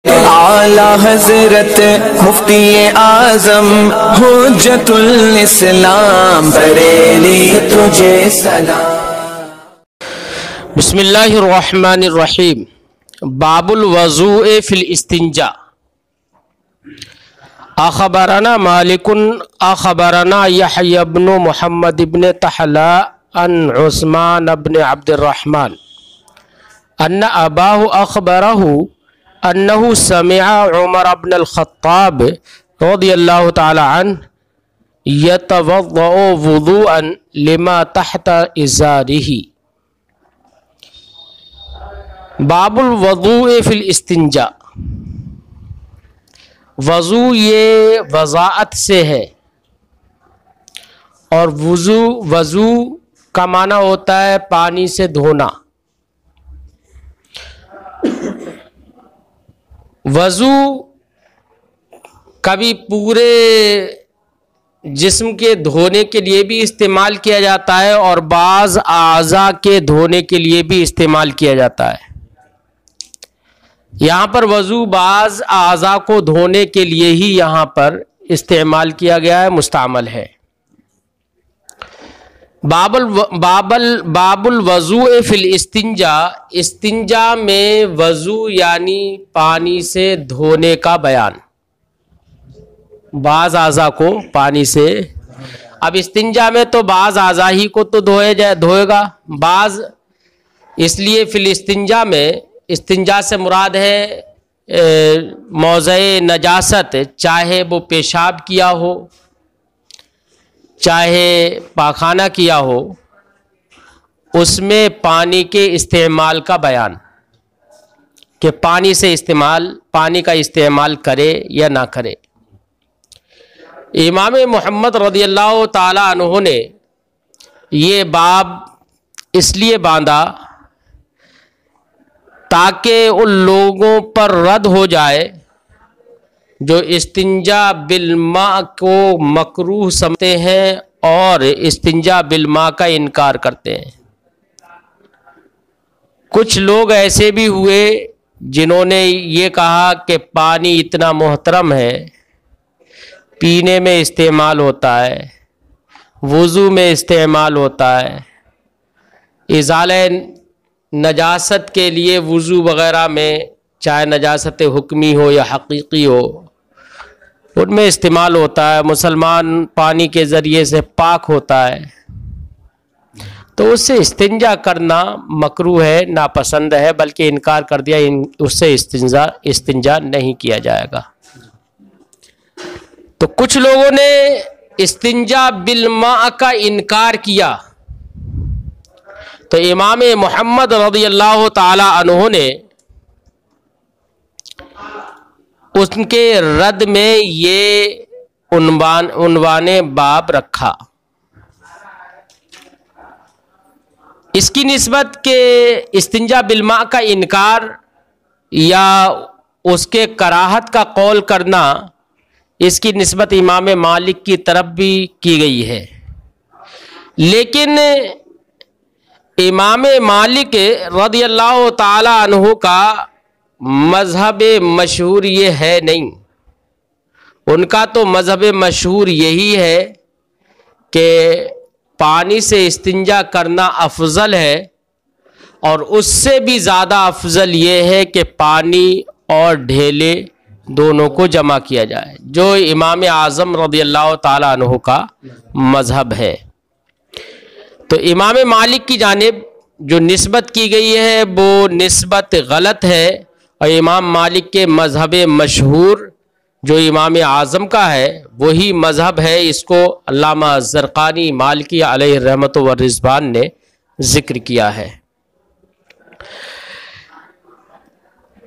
आला हजरत मुफ्ती आजम हुज्जतुल इस्लाम बरेली तुझे सलाम। बिस्मिल्लाहिर्रहमानिर्रहीम। बाबुल वज़ूए फिल इस्तिंजा। अख़बरना मालिकुन अख़बरना यहया इब्न मुहम्मद इब्न तहला अन उस्मान इब्न अब्दुर्रहमान अन्ना अबाहु अख़बरहु अन्नहु समिअ उमर इब्न अल-ख़त्ताब रज़ियल्लाहु तआला अन्हु यतवद्दउ वुज़ूअन लिमा तहता इज़ारिही। बाबुल वज़ूए फिल इस्तिंजा। वज़ू ये वज़ाअत से है और वज़ू का माना होता है पानी से धोना। वज़ू कभी पूरे जिस्म के धोने के लिए भी इस्तेमाल किया जाता है और बाज़ आज़ा के धोने के लिए भी इस्तेमाल किया जाता है। यहाँ पर वज़ू बाज़ आज़ा को धोने के लिए ही यहाँ पर इस्तेमाल किया गया है, मुस्तामल है। बाबुल वज़ू फिल इस्तिंजा। इस्तिंजा में वज़ू यानी पानी से धोने का बयान, बाज़ आज़ा को पानी से। अब इस्तिंजा में तो बाज़ आज़ा ही को तो धोएगा बाज़, इसलिए फिल इस्तिंजा में इस्तिंजा से मुराद है मौज़े नजासत, चाहे वो पेशाब किया हो चाहे पाखाना किया हो, उसमें पानी के इस्तेमाल का बयान कि पानी का इस्तेमाल करे या ना करे। इमाम मोहम्मद रज़ियल्लाहु ताला अन्हु ने ये बाब इसलिए बांधा ताकि उन लोगों पर रद्द हो जाए जो इस्तिंजा बिलमा को मकरूह समझते हैं और इस्तिंजा बिलमा का इनकार करते हैं। कुछ लोग ऐसे भी हुए जिन्होंने ये कहा कि पानी इतना मोहतरम है, पीने में इस्तेमाल होता है, वुज़ू में इस्तेमाल होता है, इज़ाले नजासत के लिए वुज़ू वग़ैरह में, चाहे नजासत हुक्मी हो या हकीकी हो, उनमें इस्तेमाल होता है। मुसलमान पानी के ज़रिए से पाक होता है, तो उससे इस्तिंजा करना मकरूह है, नापसंद है, बल्कि इनकार कर दिया, उससे इस्तिंजा नहीं किया जाएगा। तो कुछ लोगों ने इस्तिंजा बिलमा का इनकार किया, तो इमाम मोहम्मद रज़ियल्लाहु ताला अन्हु ने उनके रद्द में ये उन्वाने बाब रखा। इसकी निस्बत के इस्तिंजा बिलमा का इनकार या उसके कराहत का कौल करना, इसकी निस्बत इमाम मालिक की तरफ भी की गई है। लेकिन इमाम मालिक रज़ियल्लाहु ताला अन्हु का मज़हब मशहूर ये है नहीं। उनका तो मज़हब मशहूर यही है कि पानी से इस्तिंजा करना अफजल है, और उससे भी ज़्यादा अफजल ये है कि पानी और ढेले दोनों को जमा किया जाए, जो इमाम आज़म रज़ियल्लाहु ताला अन्हु का मज़हब है। तो इमाम मालिक की जानिब जो निस्बत की गई है वो निस्बत गलत है, और इमाम मालिक के मज़हब मशहूर जो इमाम आज़म का है वही मज़हब है। इसको अल्लामा ज़रक़ानी मालिकी अलैहि रहमत व रिज़वान ने ज़िक्र किया है।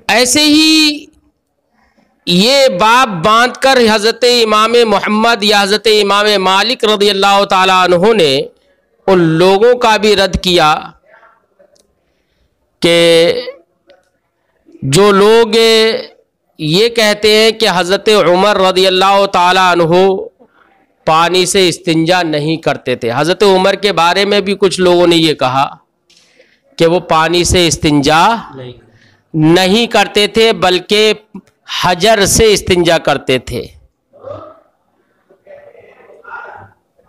ऐसे ही ये बाब बांध कर हज़रत इमाम मोहम्मद या हज़रत इमाम मालिक रज़ियल्लाहु ताला अन्हु ने उन लोगों का भी रद्द किया कि जो लोग ये कहते हैं कि हज़रत उमर रज़ियल्लाहु ताला अन्हु पानी से इस्तिंजा नहीं करते थे। हज़रत उमर के बारे में भी कुछ लोगों ने ये कहा कि वो पानी से इस्तिंजा नहीं करते थे, बल्कि हजर से इस्तिंजा करते थे।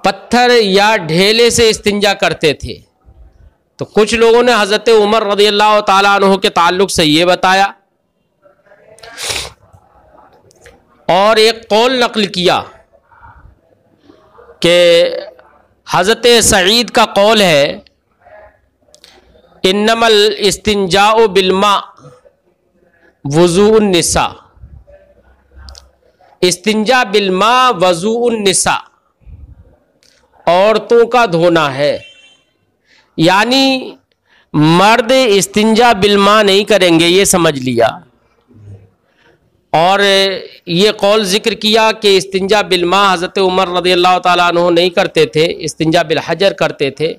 पत्थर या ढेले से इस्तिंजा करते थे। तो कुछ लोगों ने हजरत उमर रज़ियल्लाहु ताला अन्हु के ताल्लुक से ये बताया और एक कौल नकल किया कि हजरत सईद का कौल है, इन्नमल इस्तिंजाउ बिलमा वज़ूउन निसा, इस्तिंजा बिलमा वज़ूउन निसा, औरतों का धोना है। यानी मर्द इस्तिंजा बिलमा नहीं करेंगे, ये समझ लिया। और ये कौल जिक्र किया कि इस्तिंजा बिलमा हज़रत उमर रज़ियल्लाहु ताला अन्हु नहीं करते थे, इस्तिंजा बिल हजर करते थे।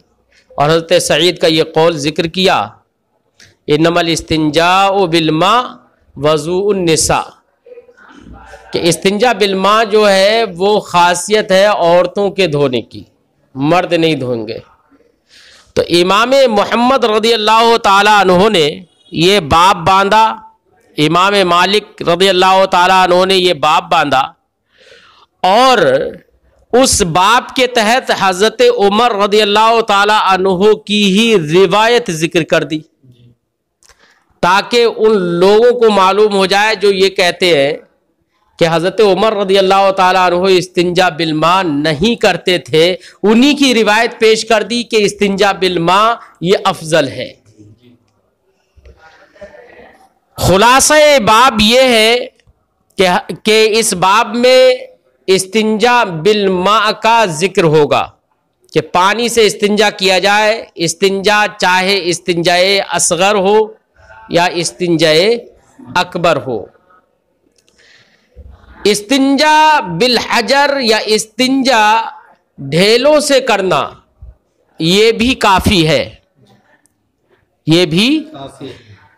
और हज़रत सईद का ये कौल जिक्र किया, इन्नमल इस्तिंजाउ बिलमा वज़ूउन निसा, कि इस्तिंजा बिलमा जो है वो खासियत है औरतों के धोने की, मर्द नहीं धोएंगे। तो इमाम मोहम्मद रज़ियल्लाहु ताला अन्हु ने ये बाब बांधा, इमाम मालिक रज़ियल्लाहु ताला अन्हु ने ये बाब बांधा और उस बाब के तहत हज़रत उमर रज़ियल्लाहु ताला अन्हु की ही रिवायत जिक्र कर दी, ताकि उन लोगों को मालूम हो जाए जो ये कहते हैं कि हज़रत उमर रज़ियल्लाहु ताला अन्हु इस्तिंजा बिलमा नहीं करते थे। उन्हीं की रिवायत पेश कर दी कि इस्तिंजा बिलमा ये अफजल है। खुलासा बाब ये है कि इस बाब में इस्तिंजा बिलमा का जिक्र होगा कि पानी से इस्तिंजा किया जाए। इस्तिंजा चाहे इस्तिंजाए असगर हो या इस्तिंजाए अकबर हो। इस्तिंजा बिल हजर या इस्तिंजा ढेलों से करना ये भी काफी है, ये भी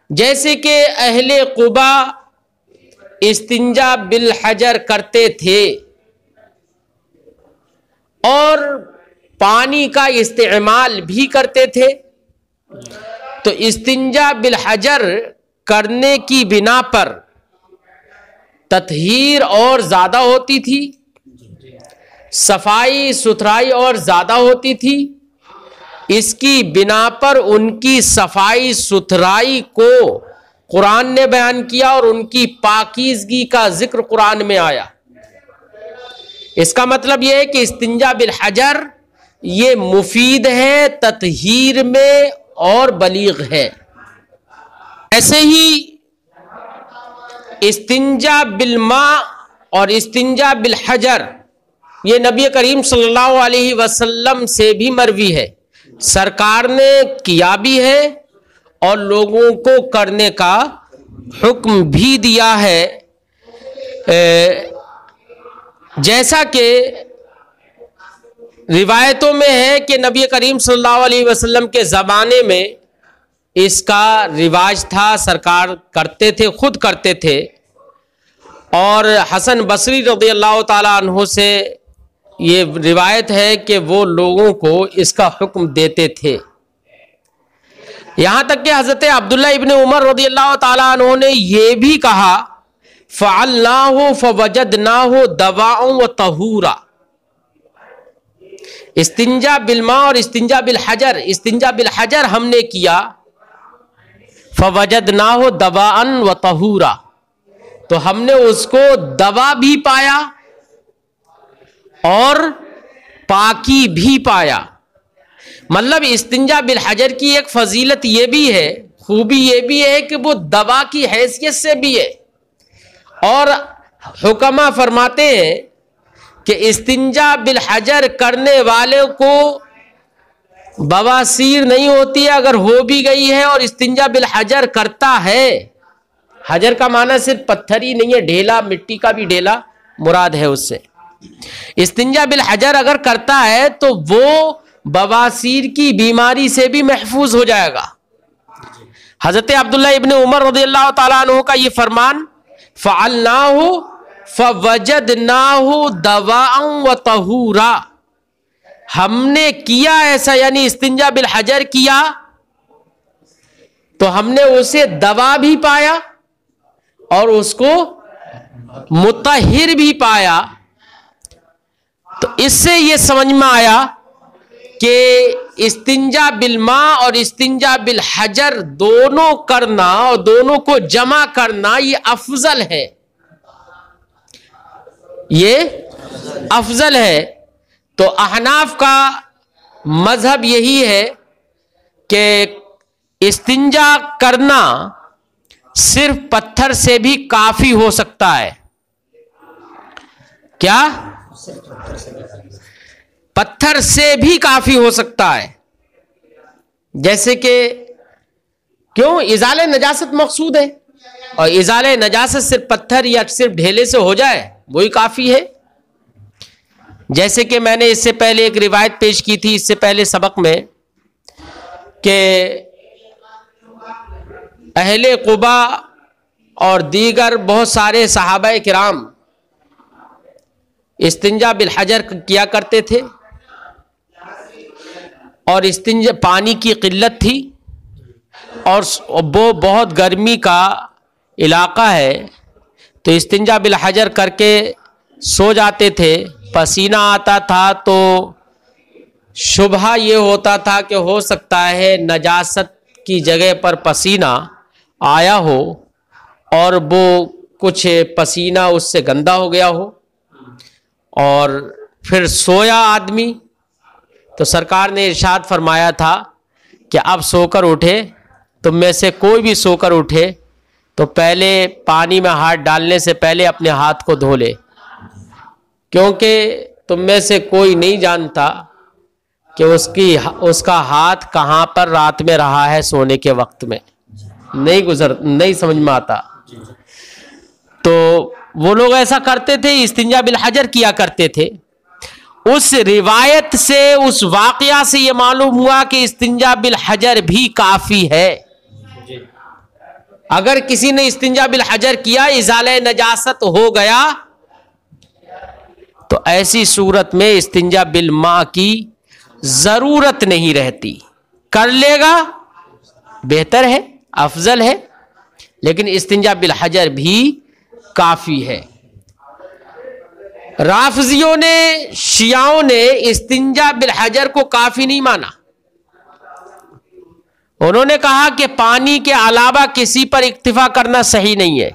जैसे कि अहले कुबा इस्तिंजा बिल हजर करते थे और पानी का इस्तेमाल भी करते थे। तो इस्तिंजा बिल हजर करने की बिना पर तत्हीर और ज्यादा होती थी, सफाई सुथराई और ज्यादा होती थी। इसकी बिना पर उनकी सफाई सुथराई को कुरान ने बयान किया और उनकी पाकीज़गी का जिक्र कुरान में आया। इसका मतलब यह है कि इस्तिंजा बिल हजर ये मुफीद है, तत्हीर में और बलीग है। ऐसे ही इस्तिंजा बिल मा और इस्तिंजा बिल हजर ये नबी करीम सल्लल्लाहु अलैहि वसल्लम से भी मरवी है, सरकार ने किया भी है और लोगों को करने का हुक्म भी दिया है। जैसा कि रिवायतों में है कि नबी करीम सल्लल्लाहु अलैहि वसल्लम के ज़माने में इसका रिवाज था, सरकार करते थे, खुद करते थे। और हसन बसरी रज़ियल्लाहु ताला अन्हु से ये रिवायत है कि वो लोगों को इसका हुक्म देते थे। यहाँ तक कि हज़रत अब्दुल्ला इब्न उमर रज़ियल्लाहु ताला अन्हु ने ये भी कहा, फ़अल्नाहु फ़वजदनाहु दवाअन व तहूरा। इस्तिंजा बिलमा और इस्तिंजा बिल हजर, इस्तिंजा बिल हजर हमने किया, फ़वजदनाहु दवाअन व तहूरा, तो हमने उसको दवा भी पाया और पाकी भी पाया। मतलब इस्तिंजा बिल हजर की एक फजीलत ये भी है, खूबी ये भी है कि वो दवा की हैसियत से भी है। और हुक्मा फरमाते हैं कि इस्तिंजा बिल हजर करने वाले को बवासीर नहीं होती है, अगर हो भी गई है और इस्तिंजा बिल हजर करता है। हजर का माना सिर्फ पत्थर ही नहीं है, ढेला, मिट्टी का भी ढेला मुराद है उससे। इस्तिंजा बिल हजर अगर करता है तो वो बवासीर की बीमारी से भी महफूज हो जाएगा। हजरत अब्दुल्ला इब्न उमर रज़ियल्लाहु ताला अन्हु का ये फरमान, फ़अल्नाहु फ़वजदनाहु दवाअन व तहूरा, हमने किया ऐसा, यानी इस्तिंजा बिल हजर किया तो हमने उसे दवा भी पाया और उसको मुतहिर भी पाया। तो इससे यह समझ में आया कि इस्तिंजा बिल माँ और इस्तिंजा बिल हजर दोनों करना और दोनों को जमा करना ये अफजल है, ये अफजल है। तो अहनाफ का मजहब यही है कि इस्तिंजा करना सिर्फ पत्थर से भी काफी हो सकता है। क्या? पत्थर से भी काफी हो सकता है। जैसे कि क्यों? इजाले नजासत मकसूद है, और इजाले नजासत सिर्फ पत्थर या सिर्फ ढेले से हो जाए वही काफी है। जैसे कि मैंने इससे पहले एक रिवायत पेश की थी, इससे पहले सबक में, कि अहले कुबा और दीगर बहुत सारे सहाबाए किराम इस्तिंजा बिल हजर किया करते थे, और इस्तिंजा पानी की किल्लत थी और वो बहुत गर्मी का इलाका है, तो इस्तिंजा बिल हजर करके सो जाते थे। पसीना आता था तो शुबहा ये होता था कि हो सकता है नजासत की जगह पर पसीना आया हो और वो कुछ पसीना उससे गंदा हो गया हो, और फिर सोया आदमी, तो सरकार ने इरशाद फरमाया था कि अब सोकर उठे, तुम में से कोई भी सोकर उठे तो पहले पानी में हाथ डालने से पहले अपने हाथ को धो ले, क्योंकि तुम में से कोई नहीं जानता कि उसका हाथ कहाँ पर रात में रहा है सोने के वक्त में, नहीं समझ में आता। तो वो लोग ऐसा करते थे, इस्तिंजा बिल हजर किया करते थे। उस रिवायत से, उस वाकया से ये मालूम हुआ कि इस्तिंजा बिल हजर भी काफी है। अगर किसी ने इस्तिंजा बिल हजर किया, इजाले नजासत हो गया, तो ऐसी सूरत में इस्तिंजा बिल माँ की जरूरत नहीं रहती। कर लेगा बेहतर है, अफजल है, लेकिन इस्तिंजा बिल हजर भी काफी है। राफजियों ने, शियाओं ने इस्तिंजा बिल हजर को काफी नहीं माना। उन्होंने कहा कि पानी के अलावा किसी पर इक्तिफा करना सही नहीं है।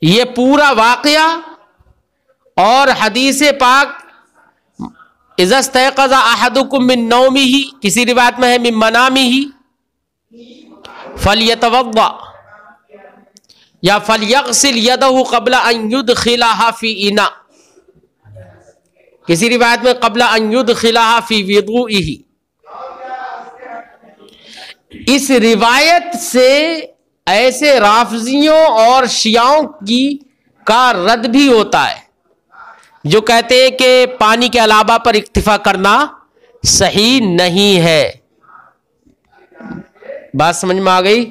ये पूरा वाकया और हदीस पाक इज़स्तयक़ज़ा अहदुकुम मिन नौमिही, किसी रिवायत में है मिन मनामिही, फलयतवद्दा या फलयग़सिल यदहु क़ब्ला अन युदख़िलहा फ़ी इना, किसी रिवायत में क़ब्ला अन युदख़िलहा फ़ी वुदूइही। इस रिवायत से ऐसे राफजियों और शियाओं का रद्द भी होता है जो कहते हैं कि पानी के अलावा पर इक्तिफा करना सही नहीं है। बात समझ में आ गई?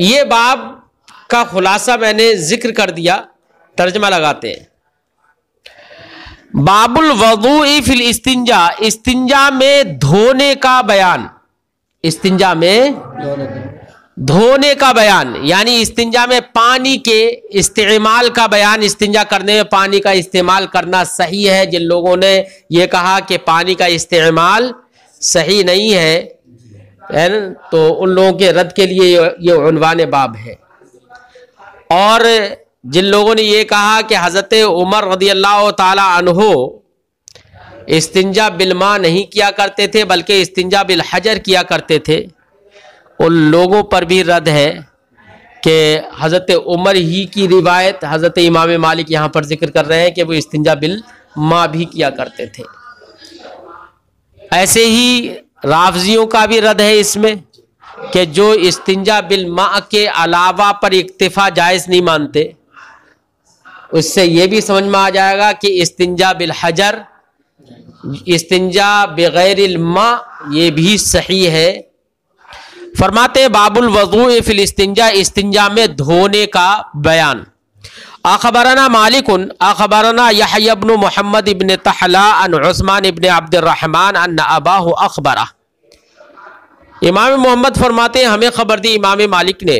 ये बाब का खुलासा मैंने जिक्र कर दिया, तर्जमा लगाते हैं। बाबुल वज़ूइ फिल इस्तिंजा, इस्तिंजा में धोने का बयान, इस्तिंजा में धोने का बयान, यानी इस्तिंजा में पानी के इस्तेमाल का बयान। इस्तिंजा करने में पानी का इस्तेमाल करना सही है। जिन लोगों ने ये कहा कि पानी का इस्तेमाल सही नहीं है, तो उन लोगों के रद्द के लिए ये उन्वान बाब है। और जिन लोगों ने ये कहा कि हज़रत उमर रज़ियल्लाहु ताला अन्हो इस्तिंजा बिलमा नहीं किया करते थे बल्कि इस्तिंजा बिल हजर किया करते थे, उन लोगों पर भी रद्द है कि हज़रत उमर ही की रिवायत हज़रत इमाम मालिक यहाँ पर जिक्र कर रहे हैं कि वो इस्तिंजा बिल माँ भी किया करते थे। ऐसे ही राफजियों का भी रद्द है इसमें कि जो इस्तिंजा बिल माँ के अलावा पर इक्तिफा जायज़ नहीं मानते। उससे ये भी समझ में आ जाएगा कि इस्तिंजा बिल हजर, इस्तिंजा बगैरिल माँ, ये भी सही है। फरमाते बाबुल वज़ूइ फिल इस्तिंजा, इस्तिंजा में धोने का बयान। अखबरना मालिकुन अखबरना यहया इब्न मुहम्मद इब्न तहला अन उस्मान इब्न अब्दुर्रहमान अन अबाहु अखबरा, इमाम मोहम्मद फरमाते हैं हमें खबर दी इमाम मालिक ने,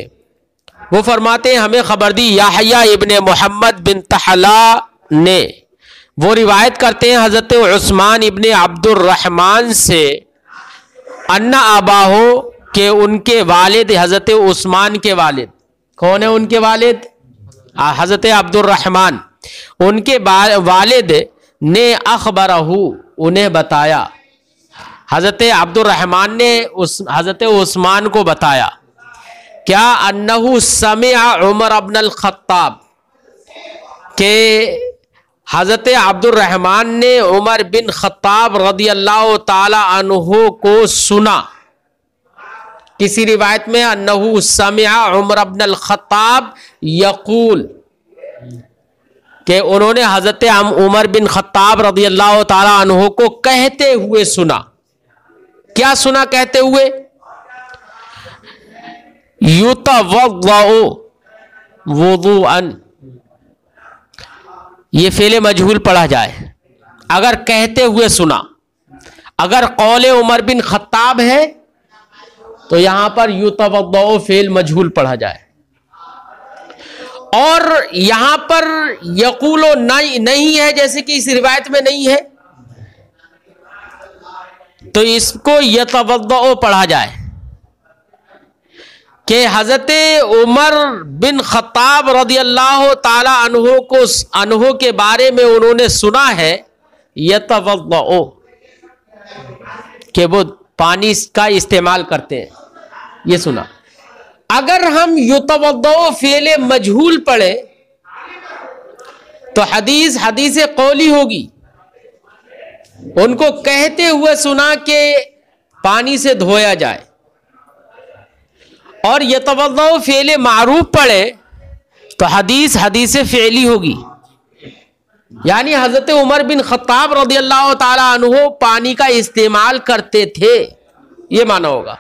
वो फरमाते हैं हमें खबर दी याहया इब्ने मोहम्मद बिन तहला ने। वो रिवायत करते हैं हज़रत उस्मान इब्ने अब्दुर्रहमान से, अन्ना आबाहो के उनके वालिद हज़रत उस्मान के वालिद, कौन है उनके वालिद? हज़रत अब्दुर्रहमान, उनके वालिद ने अखबरहू उन्हें बताया, हज़रत अब्दुर्रहमान ने हज़रत उस्मान को बताया क्या? अन्नहु समिअ उमर अब्नुल खत्ताब, के हज़रत अब्दुर्रहमान ने उमर बिन खत्ताब रदियल्लाहु ताला अन्हु को सुना। किसी रिवायत में अन्नहु समिअ उमर अब्नुल खत्ताब यकूल, कि उन्होंने हज़रत उमर बिन खत्ताब रदियल्लाहु ताला अन्हु को कहते हुए सुना। क्या सुना कहते हुए? युतवद्दउ वुदुअन, ये फेले मजहूल पढ़ा जाए अगर कहते हुए सुना। अगर कौले उमर बिन खत्ताब है तो यहां पर युतवद्दउ फेल मजहूल पढ़ा जाए, और यहां पर यकूलो नहीं है जैसे कि इस रिवायत में नहीं है, तो इसको यतवद्दउ पढ़ा जाए कि हज़रत उमर बिन खत्ताब रदियल्लाहु ताला अन्हु के बारे में उन्होंने सुना है यतवद्दउ, कि वो पानी का इस्तेमाल करते हैं, ये सुना। अगर हम युतवद्दउ फ़ेल मजहूल पढ़े तो हदीस कौली होगी। उनको कहते हुए सुना कि पानी से धोया जाए, और यतवद्दउ फ़ेल मारूफ पढ़े तो हदीस फ़ेली होगी, यानी हज़रत उमर बिन खत्ताब रदियल्लाहु ताला अन्हु पानी का इस्तेमाल करते थे, ये माना होगा।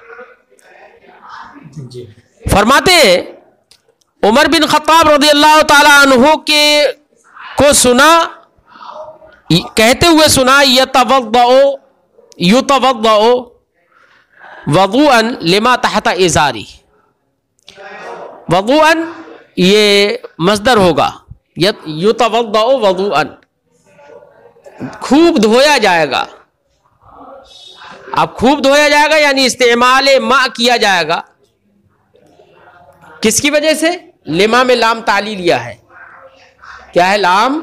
फरमाते उमर बिन खत्ताब रदियल्लाहु ताला अन्हु को सुना, कहते हुए सुना युतवद्दउ वदुअन लिमा तहता इजारी। वदुअन ये मस्दर होगा, युतवद्दउ वदुअन, खूब धोया जाएगा। अब खूब धोया जाएगा यानी इस्तेमाल मा किया जाएगा, किसकी वजह से? लिमा में लाम ताली लिया है। क्या है? लाम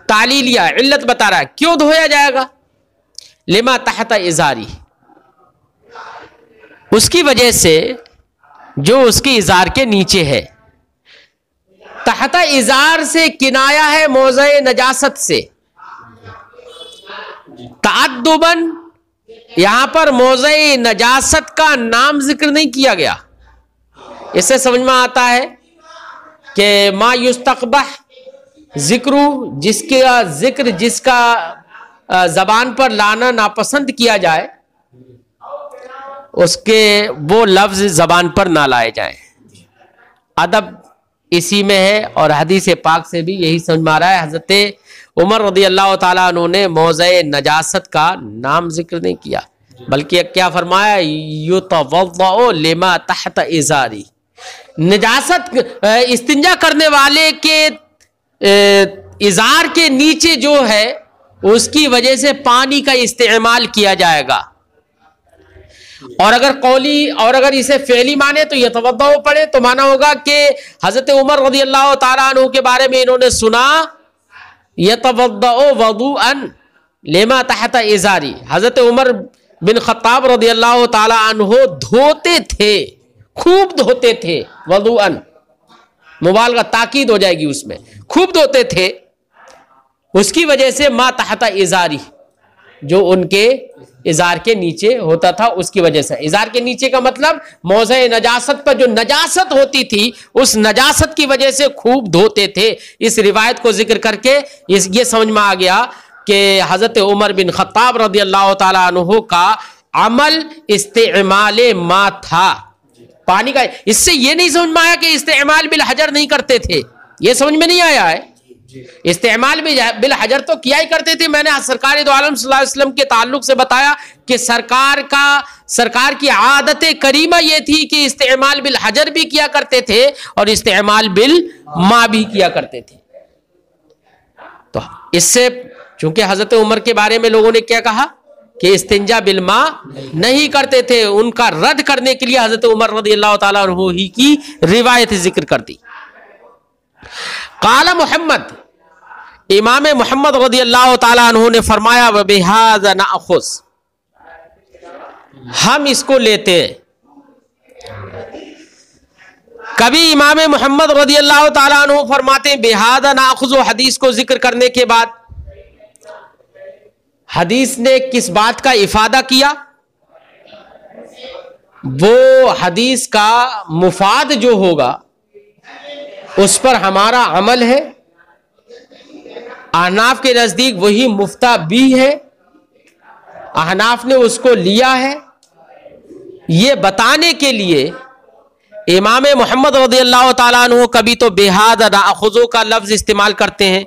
ताली लिया, इल्लत बता रहा है क्यों धोया जाएगा। लिमा तहता इजारी, उसकी वजह से जो उसके इजार के नीचे है। तहता इजार से किनाया है मौज़े नजासत से। ताअद्दुबन यहां पर मौज़े नजासत का नाम जिक्र नहीं किया गया। इससे समझ में आता है कि मा युस्तक़बह जिक्रू, जिसका जबान पर लाना नापसंद किया जाए, उसके वो लफ्ज जबान पर ना लाए जाए। अदब इसी में है, और हदीस पाक से भी यही समझ में आ रहा है। हज़रत उमर रदियल्लाहु ताला अन्हु ने मौज़े नजासत का नाम जिक्र नहीं किया, बल्कि क्या फरमाया? युतवद्दउ लिमा तहत इजारी। नजासत इस्तिंजा करने वाले के इजार के नीचे जो है उसकी वजह से पानी का इस्तेमाल किया जाएगा। और अगर इसे फेली माने तो यतवद्दउ पढ़े तो माना होगा कि हजरत उमर रदियल्लाहु ताला अन्हु के बारे में इन्होंने सुना यतवद्दउ वदुअन लिमा तहत इजारी। हजरत उमर बिन खत्ताब रदियल्लाहु ताला अन्हु धोते थे, खूब धोते थे। वदुअन मुबालगा ताकीद हो जाएगी उसमें, खूब धोते थे। उसकी वजह से मा तहता इजारी, जो उनके इजार के नीचे होता था, उसकी वजह से। इजार के नीचे का मतलब मौज़े नजासत पर जो नजासत होती थी उस नजासत की वजह से खूब धोते थे। इस रिवायत को जिक्र करके ये समझ में आ गया कि हजरत उमर बिन खत्ताब रदियल्लाहु ताला अन्हु का अमल इस्तेमाल मा था, पानी का। इससे ये नहीं समझ में आया कि इस्तेमाल बिल हजर नहीं करते थे, ये समझ में नहीं आया है। इस्तेमाल बिल हजर तो किया ही करते थे। मैंने सरकार दो आलम सल्लल्लाहु अलैहि वसल्लम के ताल्लुक से बताया कि सरकार की आदत करीमा ये थी कि इस्तेमाल बिल हजर भी किया करते थे और इस्तेमाल बिल मा भी किया करते थे। तो इससे चूंकि हजरत उमर के बारे में लोगों ने क्या कहा कि इस्तिंजा बिल मा नहीं करते थे, उनका रद्द करने के लिए हजरत उमर रज़ियल्लाहु ताला अन्हु ही की रिवायत जिक्र कर दी। काला मोहम्मद, इमाम मोहम्मद रज़ियल्लाहु ताला अन्हु ने फरमाया व बिहाज़ा नाख़ुज़, हम इसको लेते हैं। कभी इमाम मोहम्मद रज़ियल्लाहु ताला अन्हु फरमाते हैं बिहाज़ा नाख़ुज़, हदीस को जिक्र करने के बाद हदीस ने किस बात का इफादा किया, वो हदीस का मुफाद जो होगा उस पर हमारा अमल है। अहनाफ के नजदीक वही मुफ्ता भी है, अहनाफ ने उसको लिया है। ये बताने के लिए इमाम मोहम्मद रज़ियल्लाहु ताला अन्हु कभी तो बिहाज़ा नाख़ुज़ो का लफ्ज इस्तेमाल करते हैं,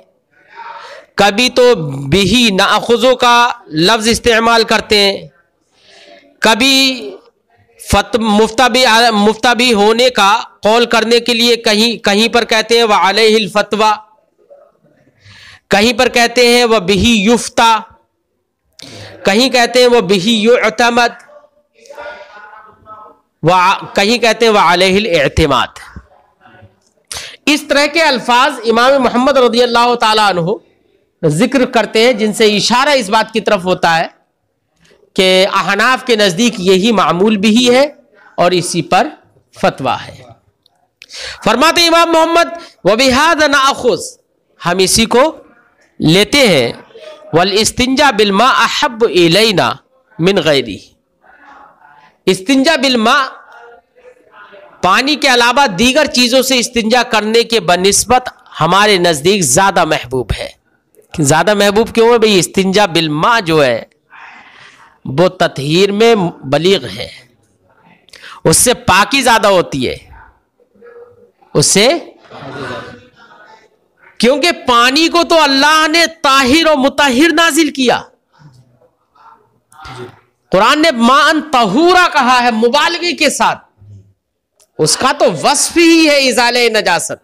कभी तो बिही नाख़ुज़ो का लफ्ज इस्तेमाल करते हैं, कभी मुफ्ता भी होने का कौल करने के लिए कहीं पर कहते हैं व अलैहिल फतवा, कहीं पर कहते हैं वह बिही युफ्ता, कहीं कहते हैं वह बिही युअतमद, कहीं कहते हैं वह अलैहिल इअ्तिमाद। इस तरह के अल्फाज इमाम मोहम्मद रज़ियल्लाहु ताला अन्हु जिक्र करते हैं, जिनसे इशारा इस बात की तरफ होता है कि अहनाफ के नजदीक यही मामूल भी है और इसी पर फतवा है। फरमाते इमाम मोहम्मद व बिहाज़ा नाख़ुज़, हम इसी को लेते हैं। वल इस्तिंजा बिल मा अहब्बु इलैना मिन गैरी, इस्तिंजा बिल मा पानी के अलावा दीगर चीजों से इस्तिंजा करने के बनिस्बत हमारे नजदीक ज्यादा महबूब है। ज्यादा महबूब क्यों है भाई? इस्तिंजा बिल मा जो है वो ततहीर में बलीग है, उससे पाकी ज्यादा होती है उससे, क्योंकि पानी को तो अल्लाह ने ताहिर और मुताहिर नाजिल किया। कुरान ने मान तहूरा कहा है मुबालगे के साथ, उसका तो वस्फ ही है इजाले नजासत।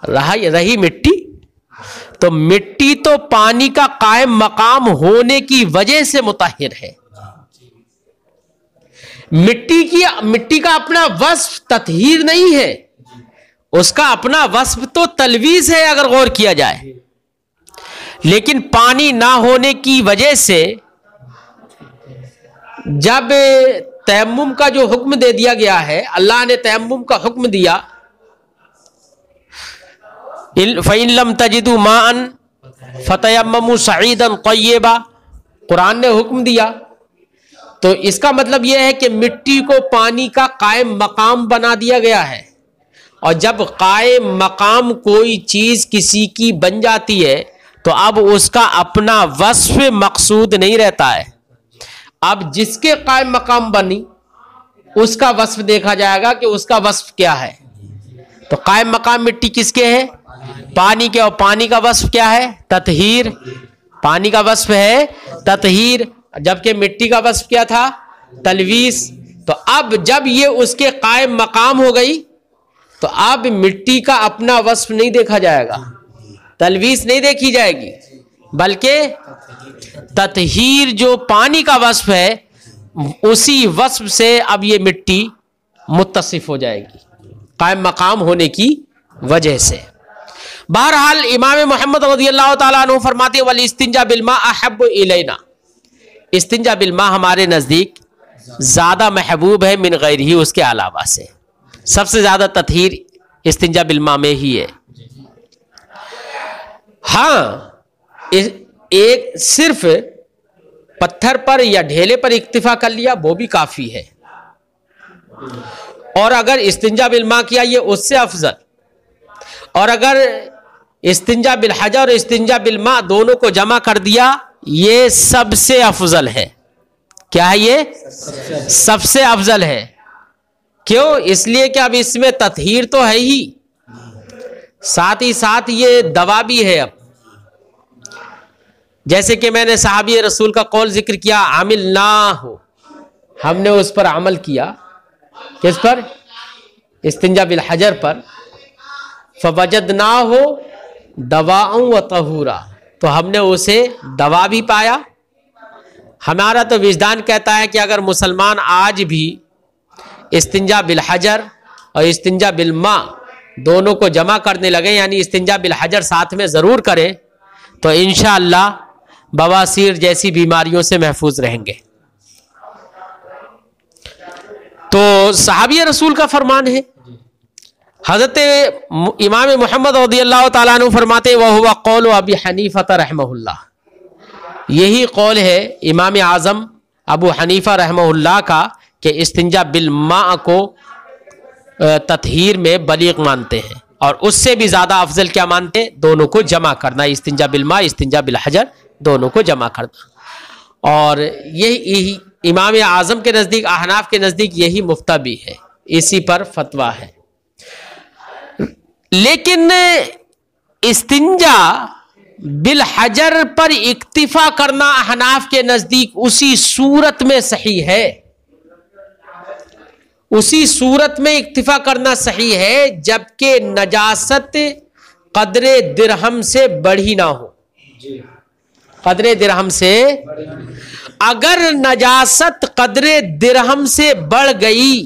रही मिट्टी, तो मिट्टी तो पानी का कायम मकाम होने की वजह से मुताहिर है। मिट्टी का अपना वस्फ ततहीर नहीं है, उसका अपना वस्फ तो तलवीज है अगर गौर किया जाए। लेकिन पानी ना होने की वजह से जब तयम्मुम का जो हुक्म दे दिया गया है, अल्लाह ने तयम्मुम का हुक्म दिया, फ़इन लम तजिदू माअन फतयम्ममू सईदन तय्यबा, कुरान ने हुक्म दिया। तो इसका मतलब यह है कि मिट्टी को पानी का कायम मकाम बना दिया गया है, और जब कायम मकाम कोई चीज किसी की बन जाती है तो अब उसका अपना वस्फ मकसूद नहीं रहता है। अब जिसके कायम मकाम बनी उसका वस्फ देखा जाएगा कि उसका वस्फ क्या है। तो कायम मकाम मिट्टी किसके है? पानी के। और पानी का वस्फ क्या है? ततहीर। पानी का वस्फ है ततहीर, जबकि मिट्टी का वस्फ क्या था? तलवीस। तो अब जब ये उसके कायम मकाम हो गई तो अब मिट्टी का अपना वस्फ नहीं देखा जाएगा, तलवीस नहीं देखी जाएगी, बल्कि ततहीर जो पानी का वस्फ है उसी वस्फ से अब ये मिट्टी मुत्तसिफ हो जाएगी कायम मकाम होने की वजह से। बहरहाल इमाम मोहम्मद रज़ियल्लाहु ताला अन्हु फरमाते वल इस्तिंजा बिल मा अहब्बु इलैना, इस्तिंजा बिल मा हमारे नजदीक ज्यादा महबूब है मिन गैरिही, उसके अलावा से। सबसे ज्यादा ततहीर इस्तिंजा बिल मा में ही है। हाँ, एक सिर्फ पत्थर पर या ढेले पर इक्तिफा कर लिया वो भी काफी है, और अगर इस्तिंजा बिल मा किया ये उससे अफजल, और अगर इस्तिंजा बिल हजर और इस्तिंजा बिल मा दोनों को जमा कर दिया ये सबसे अफजल है। क्या है ये? सबसे अफजल है। क्यों? इसलिए कि अब इसमें ततहीर तो है ही, साथ ही साथ ये दवा भी है। अब जैसे कि मैंने सहाबी रसूल का कौल जिक्र किया, आमिल ना हो, हमने उस पर अमल किया, किस पर? इस्तिंजा बिल हजर पर। फवजद ना हो दवाओं व तहूरा, तो हमने उसे दवा भी पाया। हमारा तो विजदान कहता है कि अगर मुसलमान आज भी इस्तिंजा बिल हजर और इस्तिंजा बिल मा दोनों को जमा करने लगे, यानी इस्तिंजा बिल हजर साथ में ज़रूर करें, तो इंशाअल्लाह बवासीर जैसी बीमारियों से महफूज रहेंगे। तो सहाबी रसूल का फरमान है। हज़रत इमाम मुहम्मद रज़ियल्लाहु ताला अन्हु फरमाते वह हुआ कौल अबी हनीफा रहमहुल्लाह, यही कौल है इमाम आज़म अबू हनीफा रहमहुल्लाह का कि इस्तिंजा बिल मा को तत्हीर में बलीग मानते हैं, और उससे भी ज़्यादा अफजल क्या मानते हैं? दोनों को जमा करना, इस्तिंजा बिल मा इस्तिंजा बिल हजर दोनों को जमा करना। और यही इमाम आज़म के नज़दीक, अहनाफ के नज़दीक यही मुफ्ता भी है, इसी पर फतवा है। लेकिन इस्तिंजा बिल हजर पर इक्तिफा करना अहनाफ के नज़दीक उसी सूरत में सही है, उसी सूरत में इक्तिफा करना सही है जबकि नजासत कदरे दिरहम से बढ़ी ना हो। कदरे दिरहम से, अगर नजासत कदरे दिरहम से बढ़ गई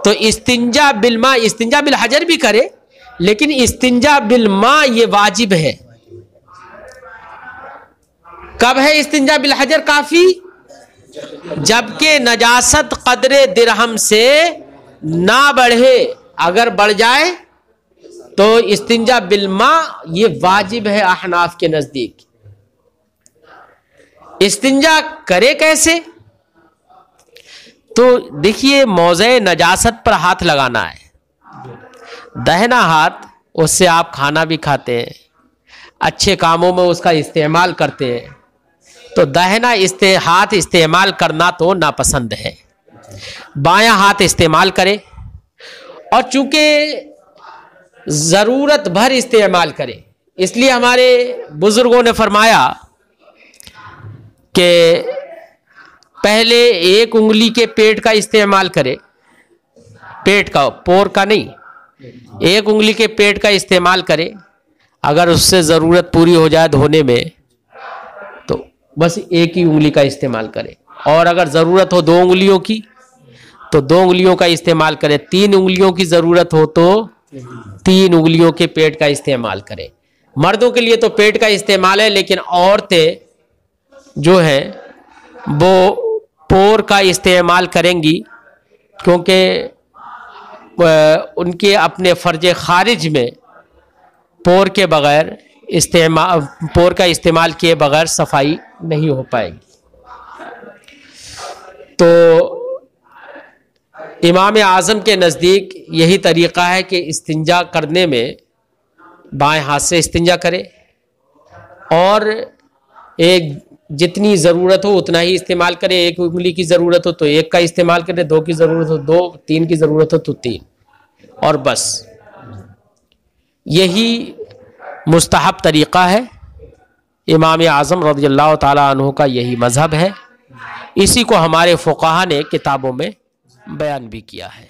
तो इस्तिंजा बिल मा, इस्तिंजा बिल हजर भी करे, लेकिन इस्तिंजा बिल मा ये वाजिब है। कब है इस्तिंजा बिल हजर काफी? जबकि नजासत कदरे दिरहम से ना बढ़े, अगर बढ़ जाए तो इस्तिंजा बिल मा ये वाजिब है अहनाफ के नजदीक। इस्तिंजा करे कैसे? तो देखिए, मौज़े नजासत पर हाथ लगाना है, दाहिना हाथ, उससे आप खाना भी खाते हैं, अच्छे कामों में उसका इस्तेमाल करते हैं, तो दाहिना हाथ इस्तेमाल करना तो नापसंद है, बायां हाथ इस्तेमाल करें, और चूंकि ज़रूरत भर इस्तेमाल करें। इसलिए हमारे बुजुर्गों ने फरमाया कि पहले एक उंगली के पेट का इस्तेमाल करे, पेट का, पोर का नहीं, एक उंगली के पेट का इस्तेमाल करे। अगर उससे ज़रूरत पूरी हो जाए धोने में तो बस एक ही उंगली का इस्तेमाल करे, और अगर ज़रूरत हो 2 उंगलियों की तो 2 उंगलियों का इस्तेमाल करे, 3 उंगलियों की ज़रूरत हो तो 3 उंगलियों के पेट का इस्तेमाल करे। मर्दों के लिए तो पेट का इस्तेमाल है, लेकिन औरतें जो हैं वो पोर का इस्तेमाल करेंगी, क्योंकि उनके अपने फ़र्ज खारिज में पोर के बगैर पोर का इस्तेमाल किए बगैर सफाई नहीं हो पाएगी। तो इमाम आज़म के नज़दीक यही तरीक़ा है कि इस्तिंजा करने में बाएं हाथ से इस्तिंजा करे, और एक जितनी ज़रूरत हो उतना ही इस्तेमाल करे। 1 उंगली की ज़रूरत हो तो 1 का इस्तेमाल करे, 2 की ज़रूरत हो 2, 3 की ज़रूरत हो तो 3, और बस यही मुस्तहब तरीक़ा है। इमाम आज़म रज़ियल्लाहु ताला अन्हु का यही मज़हब है। इसी को हमारे फ़ुक़हा ने किताबों में बयान भी किया है।